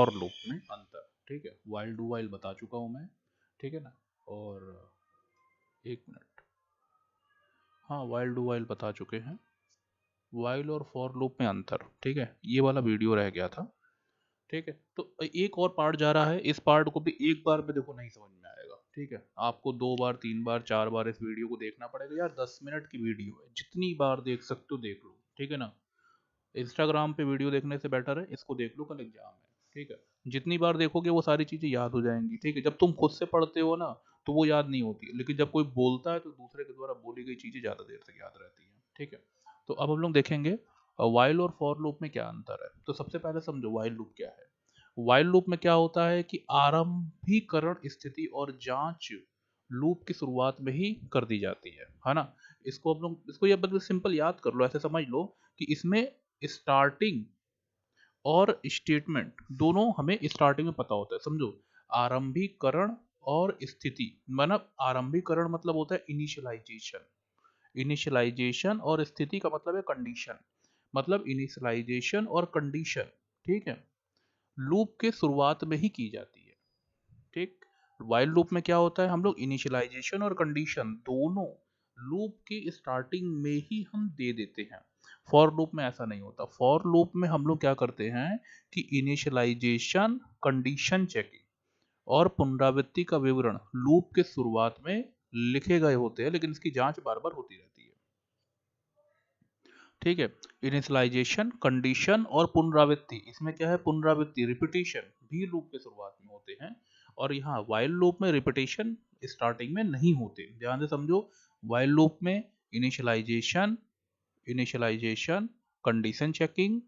For loop में अंतर। ठीक है, वाइल डू वाइल बता चुका हूँ मैं, ठीक है ना। और एक मिनट, हाँ वाइल डू वाइल बता चुके हैं, वाइल और फॉर लूप में अंतर, ठीक है, ये वाला वीडियो रह गया था। ठीक है, तो एक और पार्ट जा रहा है, इस पार्ट को भी एक बार में देखो नहीं समझ में आएगा। ठीक है, आपको 2 बार 3 बार 4 बार इस वीडियो को देखना पड़ेगा यार, 10 मिनट की वीडियो है, जितनी बार देख सकते हो देख लो, ठीक है ना। इंस्टाग्राम पे वीडियो देखने से बेटर है इसको देख लो, कल एग्जाम है। ठीक है, जितनी बार देखोगे वो सारी चीजें याद हो जाएंगी। ठीक है, जब तुम खुद से पढ़ते हो ना तो वो याद नहीं होती, लेकिन जब कोई बोलता है तो दूसरे के द्वारा बोली गई चीजें ज्यादा देर तक याद रहती हैं। ठीक है, तो अब हम लोग देखेंगे वाइल और फॉर लूप में क्या अंतर है। तो सबसे पहले समझो वाइल लूप क्या है। वाइल लूप में क्या होता है कि आरंभीकरण स्थिति और जांच लूप की शुरुआत में ही कर दी जाती है ना। इसको हम लोग, इसको ये बिल्कुल सिंपल याद कर लो, ऐसे समझ लो कि इसमें स्टार्टिंग और स्टेटमेंट दोनों हमें स्टार्टिंग में पता होता है। समझो, आरंभीकरण और स्थिति, मतलब आरंभीकरण मतलब होता है इनिशियलाइजेशन, इनिशियलाइजेशन और स्थिति का मतलब है कंडीशन, मतलब इनिशियलाइजेशन और कंडीशन, ठीक है, लूप के शुरुआत में ही की जाती है। ठीक, वाइल लूप में क्या होता है, हम लोग इनिशियलाइजेशन और कंडीशन दोनों लूप की स्टार्टिंग में ही हम दे देते हैं। फॉर लूप में ऐसा नहीं होता। फॉर लूप में हम लोग क्या करते हैं कि इनिशियलाइजेशन, कंडीशन चेकिंग और पुनरावृत्ति का विवरण लूप के शुरुआत में लिखे गए होते हैं, लेकिन इसकी जांच बार बार होती रहती है। ठीक है, इनिशियलाइजेशन, कंडीशन और पुनरावृत्ति, इसमें क्या है, पुनरावृत्ति रिपीटिशन भी लूप के शुरुआत में होते हैं। और यहाँ वाइल लूप में रिपीटिशन स्टार्टिंग में नहीं होते, ध्यान से समझो। वाइल लूप में इनिशियलाइजेशन, इनिशियलाइजेशन, कंडीशन चेकिंग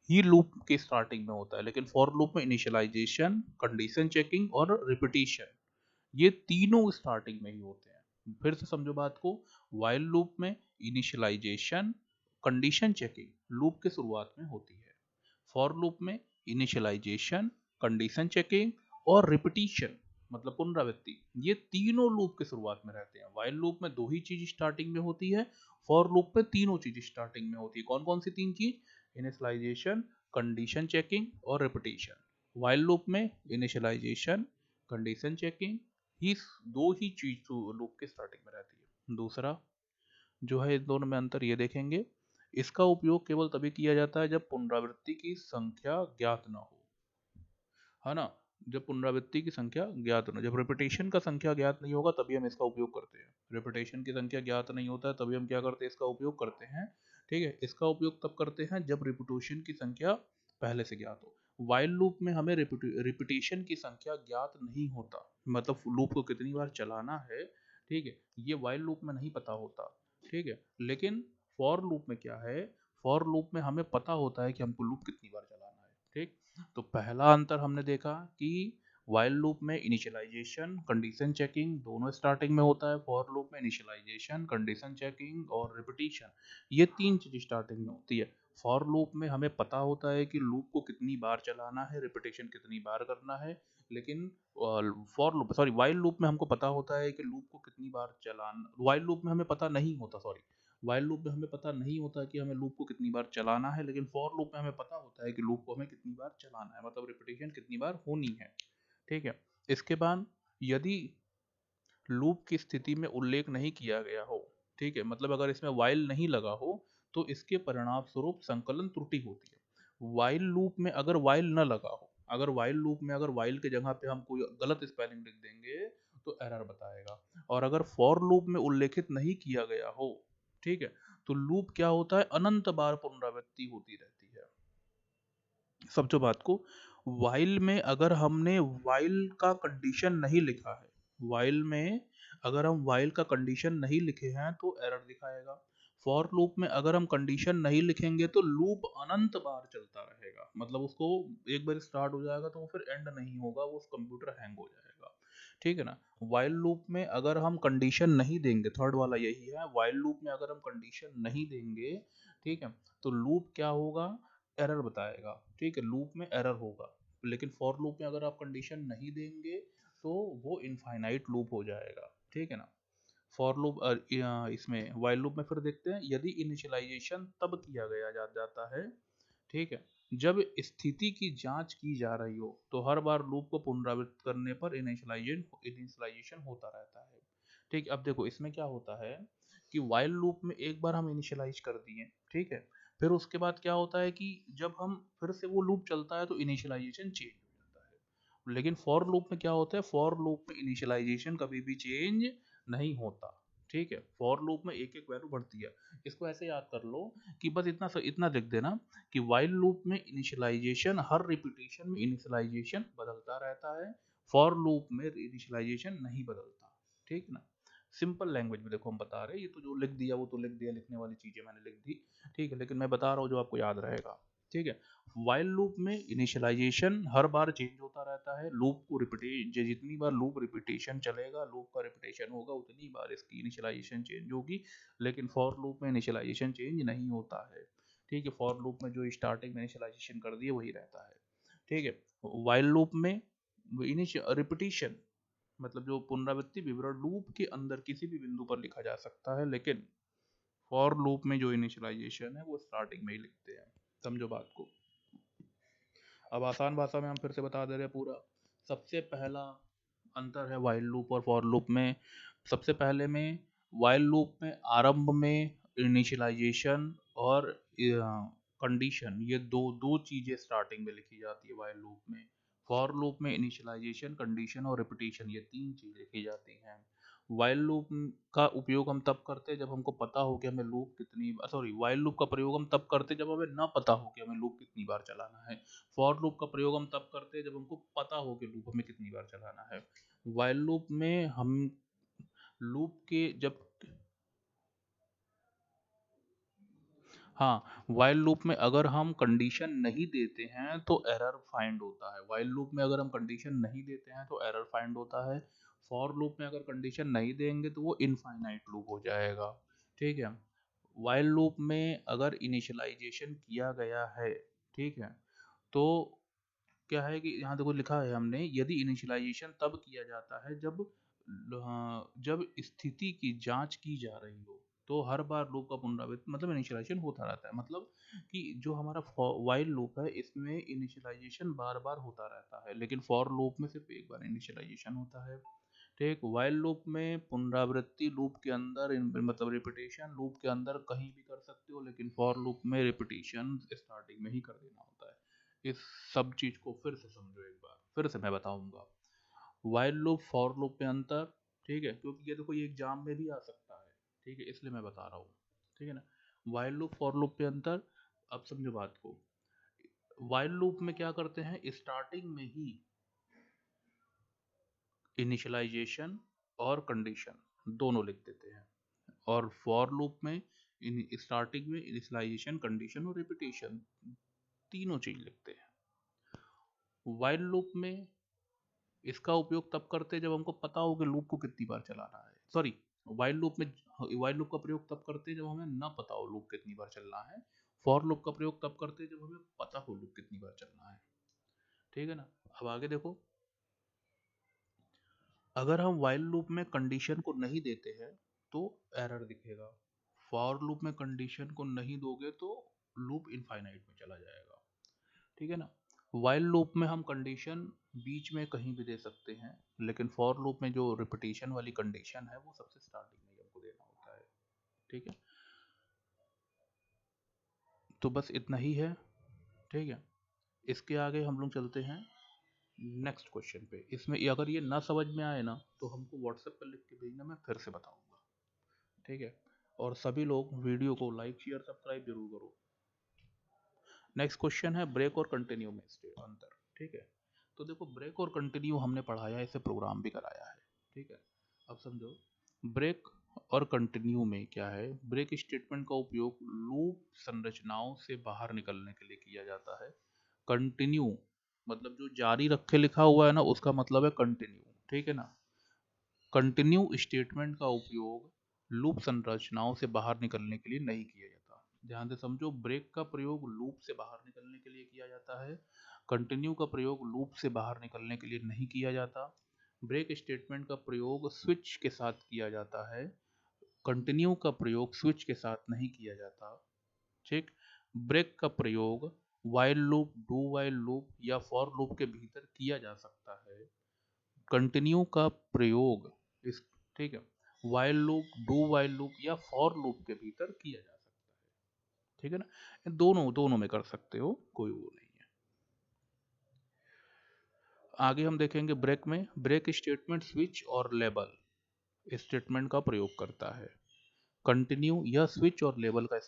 ही लूप के स्टार्टिंग में होता है, लेकिन फॉर लूप में इनिशियलाइजेशन, कंडीशन चेकिंग और रिपीटिशन ये तीनों स्टार्टिंग में ही होते हैं। फिर से समझो बात को, वाइल लूप में इनिशियलाइजेशन, कंडीशन चेकिंग लूप के शुरुआत में होती है। फॉर लूप में इनिशियलाइजेशन, कंडीशन चेकिंग और रिपीटिशन मतलब पुनरावृत्ति, ये तीनों लूप के शुरुआत में रहते हैं। वाइल लूप में दो ही चीज स्टार्टिंग में होती है, फॉर लूप में तीनों चीज स्टार्टिंग में होती है। कौन कौन सी तीन चीज, इनिशियलाइजेशन, कंडीशन चेकिंग और रिपीटिशन। वाइल लूप में इनिशियलाइजेशन, कंडीशन चेकिंग ही दो ही चीज लूप के स्टार्टिंग में रहती है। दूसरा जो है इन दोनों में अंतर ये देखेंगे, इसका उपयोग केवल तभी किया जाता है जब पुनरावृत्ति की संख्या ज्ञात ना हो, है ना। जब पुनरावृत्ति की संख्या ज्ञात ना, जब रिपीटेशन का संख्या ज्ञात नहीं होगा तभी हम इसका उपयोग करते हैं। रिपीटेशन की संख्या ज्ञात नहीं होता है तभी हम क्या करते हैं, इसका उपयोग करते हैं। ठीक है, इसका उपयोग तब करते हैं जब रिपीटेशन की संख्या पहले से ज्ञात हो। वाइल लूप में हमें रिपीटेशन की संख्या ज्ञात नहीं होता, मतलब लूप को कितनी बार चलाना है, ठीक है, ये वाइल लूप में नहीं पता होता। ठीक है, लेकिन फॉर लूप में क्या है, फॉर लूप में हमें पता होता है कि हमको लूप कितनी बार चलाना है। ठीक, तो पहला अंतर हमने देखा कि वाइल लूप में इनिशियलाइजेशन, कंडीशन चेकिंग दोनों स्टार्टिंग में होता है, फॉर लूप में इनिशियलाइजेशन, कंडीशन चेकिंग और रिपीटिशन ये तीन चीज स्टार्टिंग में होती है। फॉर लूप में हमें पता होता है कि लूप को कितनी बार चलाना है, रिपीटिशन कितनी बार करना है, लेकिन for loop sorry while loop में हमको पता होता है कि लूप को कितनी बार चलाना, वाइल लूप में हमें पता नहीं होता, सॉरी वाइल लूप में हमें पता नहीं होता कि हमें लूप को कितनी बार चलाना है, लेकिन फॉर लूप में हमें पता होता है कि लूप को हमें कितनी बार चलाना है, मतलब रिपीटिशन कितनी बार होनी है। ठीक है, इसके बाद यदि लूप की स्थिति में उल्लेख नहीं किया गया हो, ठीक है, मतलब अगर इसमें वाइल नहीं लगा हो तो इसके परिणाम स्वरूप संकलन त्रुटि होती है। वाइल लूप में अगर वाइल न लगा हो, अगर वाइल लूप में अगर वाइल के जगह पे हम कोई गलत स्पेलिंग लिख देंगे तो एरर बताएगा। और अगर फॉर लूप में उल्लेखित नहीं किया गया हो, ठीक है, तो लूप क्या होता है, अनंत बार पुनरावृत्ति होती रहती है। समझो बात को, वाइल में अगर हमने वाइल का कंडीशन नहीं लिखा है, वाइल में अगर हम वाइल का कंडीशन नहीं लिखे हैं तो एरर दिखाएगा। फॉर लूप में अगर हम कंडीशन नहीं लिखेंगे तो लूप अनंत बार चलता रहेगा, मतलब उसको एक बार स्टार्ट हो जाएगा तो वो फिर एंड नहीं होगा, वो कंप्यूटर हैंग हो जाएगा। ठीक है ना। वाइल लूप में अगर हम कंडीशन नहीं देंगे, थर्ड वाला यही है, वाइल लूप में अगर हम कंडीशन नहीं देंगे, ठीक है, तो लूप क्या होगा, एरर बताएगा। ठीक है, लूप में एरर होगा। लेकिन फॉर लूप में अगर आप कंडीशन नहीं देंगे तो वो इनफाइनाइट लूप हो जाएगा। ठीक है ना। फॉर लूप इसमें वाइल लूप में फिर देखते हैं, यदि इनिशियलाइजेशन तब किया गया जाता है, ठीक है, जब स्थिति की जांच की जा रही हो तो हर बार लूप को पुनरावृत्त करने पर इनिशियलाइजेशन होता रहता है। ठीक, अब देखो इसमें क्या होता है कि वाइल लूप में एक बार हम इनिशियलाइज कर दिए, ठीक है, फिर उसके बाद क्या होता है कि जब हम फिर से वो लूप चलता है तो इनिशियलाइजेशन चेंज हो जाता है। लेकिन फॉर लूप में क्या होता है, फॉर लूप में इनिशियलाइजेशन कभी भी चेंज नहीं होता। ठीक है, फॉर लूप में एक एक वैल्यू बढ़ती है। इसको ऐसे याद कर लो कि बस इतना लिख देना कि वाइल लूप में इनिशियलाइजेशन हर रिपीटेशन में इनिशियलाइजेशन बदलता रहता है, फॉर लूप में इनिशियलाइजेशन नहीं बदलता। ठीक है ना, सिंपल लैंग्वेज में देखो हम बता रहे हैं, ये तो जो लिख दिया वो तो लिख दिया, लिखने वाली चीजें मैंने लिख दी, ठीक है, लेकिन मैं बता रहा हूँ जो आपको याद रहेगा। ठीक है, वाइल लूप में इनिशियलाइजेशन हर बार चेंज होता रहता है, लूप को रिपीटे जितनी बार लूप रिपीटेशन चलेगा, लूप का रिपीटेशन होगा, उतनी बार इसकी इनिशियलाइजेशन चेंज होगी। लेकिन फॉर लूप में इनिशियलाइजेशन चेंज नहीं होता है। ठीक है, फॉर लूप में जो स्टार्टिंग में इनिशियलाइजेशन कर दिए वही रहता है। ठीक है, वाइल लूप में रिपीटेशन मतलब जो पुनरावृत्ति विवरण लूप के अंदर किसी भी बिंदु पर लिखा जा सकता है, लेकिन फॉर लूप में जो इनिशियलाइजेशन है वो स्टार्टिंग में ही लिखते हैं। समझो बात को। अब आसान भाषा में हम फिर से बता दे रहे हैं पूरा। सबसे पहला अंतर है वाइल लूप और फॉर लूप में। सबसे पहले में वाइल लूप में आरंभ में इनिशियलाइजेशन और कंडीशन, ये दो दो चीजें स्टार्टिंग में लिखी जाती है वाइल लूप में। फॉर लूप में इनिशियलाइजेशन, कंडीशन और रिपीटेशन, ये तीन चीजें लिखी जाती हैं। वाइल लूप का उपयोग हम तब करते हैं जब हमको पता हो कि हमें लूप कितनी, सॉरी, वाइल लूप का प्रयोग हम तब करते हैं जब हमें ना पता हो कि हमें लूप कितनी बार चलाना है। फॉर लूप का प्रयोग हम तब करते हैं जब हमको पता हो कि लूप हमें कितनी बार चलाना है। वाइल लूप में हम लूप के जब, हाँ, वाइल लूप में अगर हम कंडीशन नहीं देते हैं तो एरर फाइंड होता है। वाइल लूप में अगर हम कंडीशन नहीं देते हैं तो एरर फाइंड होता है। फॉर लूप में अगर कंडीशन नहीं देंगे तो वो इनफाइनाइट लूप हो जाएगा। ठीक है, वाइल लूप में अगर इनिशियलाइजेशन किया गया है, ठीक है, तो क्या है कि यहाँ देखो लिखा है हमने, यदि इनिशियलाइजेशन तब किया जाता है जब जब स्थिति की जांच की जा रही हो तो हर बार लूप का पुनरावृत्त मतलब इनिशियलाइजेशन होता रहता है। मतलब कि जो हमारा वाइल लूप है इसमें इनिशियलाइजेशन बार बार होता रहता है, लेकिन फॉर लूप में सिर्फ एक बार इनिशियलाइजेशन होता है। ठीक, वाइल लूप में पुनरावृत्ति लूप के अंदर मतलब रिपीटेशन लूप के अंदर कहीं भी कर सकते हो, लेकिन फॉर लूप में रिपीटेशन स्टार्टिंग में ही कर देना होता है। इस सब चीज को फिर से समझो एक बार, फिर से मैं बताऊंगा। वाइल लूप फॉर लूप में अंतर, ठीक है, क्योंकि ये देखो ये एग्जाम में भी आ सकता है, ठीक है, इसलिए मैं बता रहा हूँ। ठीक है ना, वाइल लूप फॉर लूप पे अंतर। अब समझो बात को। वाइल लूप में क्या करते हैं, स्टार्टिंग में ही इनिशियलाइजेशन और कंडीशन दोनों लिख देते हैं, और फॉर लूप में स्टार्टिंग में इनिशियलाइजेशन, कंडीशन और रिपीटेशन तीनों चीज लिखते हैं। वाइल लूप में इसका उपयोग तब करते हैं जब हमको पता हो कि लूप को कितनी बार चलाना है, सॉरी, वाइल लूप में वाइल लूप का प्रयोग तब करते हैं जब हमें ना पता हो लूप कितनी बार चलना है। फॉर लूप का प्रयोग तब करते हैं जब हमें पता हो लूप कितनी बार चलना है। ठीक है ना, अब आगे देखो। अगर हम वाइल लूप में कंडीशन को नहीं देते हैं तो एरर दिखेगा। फॉर लूप में कंडीशन को नहीं दोगे तो लूप इनफाइनाइट में चला जाएगा। ठीक है ना, वाइल लूप में हम कंडीशन बीच में कहीं भी दे सकते हैं, लेकिन फॉर लूप में जो रिपीटेशन वाली कंडीशन है वो सबसे स्टार्टिंग में ही हमको देना होता है। ठीक है, तो बस इतना ही है। ठीक है, इसके आगे हम लोग चलते हैं नेक्स्ट क्वेश्चन पे। इसमें अगर ये ना समझ में आए ना तो हमको व्हाट्सएप पर लिख के भेजना, मैं फिर से बताऊंगा। ठीक है, और सभी लोग वीडियो को लाइक शेयर सब्सक्राइब जरूर करो। नेक्स्ट क्वेश्चन है ब्रेक और कंटिन्यू में अंतर। ठीक है, तो देखो ब्रेक और कंटिन्यू हमने पढ़ाया है, इसे प्रोग्राम भी कराया है। ठीक है, अब समझो ब्रेक और कंटिन्यू में क्या है। ब्रेक स्टेटमेंट का उपयोग लूप संरचनाओं से बाहर निकलने के लिए किया जाता है। कंटिन्यू मतलब जो जारी रखे लिखा हुआ है ना, उसका मतलब है कंटिन्यू। ठीक है ना, कंटिन्यू स्टेटमेंट का उपयोग लूप संरचनाओं से बाहर निकलने के लिए नहीं किया जाता। ध्यान से समझो, ब्रेक का प्रयोग लूप से बाहर निकलने के लिए किया जाता है, कंटिन्यू का प्रयोग लूप से बाहर निकलने के लिए नहीं किया जाता। ब्रेक स्टेटमेंट का प्रयोग स्विच के साथ किया जाता है, कंटिन्यू का प्रयोग स्विच के साथ नहीं किया जाता। ठीक, ब्रेक का प्रयोग while loop, do while loop या फॉर लूप के भीतर किया जा सकता है। कंटिन्यू का प्रयोग इस, ठीक है, while loop, do while loop या फॉर लूप के भीतर किया जा सकता है। ठीक है ना, ये दोनों दोनों में कर सकते हो, कोई वो नहीं है। आगे हम देखेंगे ब्रेक में, ब्रेक स्टेटमेंट स्विच और लेबल स्टेटमेंट का प्रयोग करता है। कंटिन्यू यह स्विच और लेबल का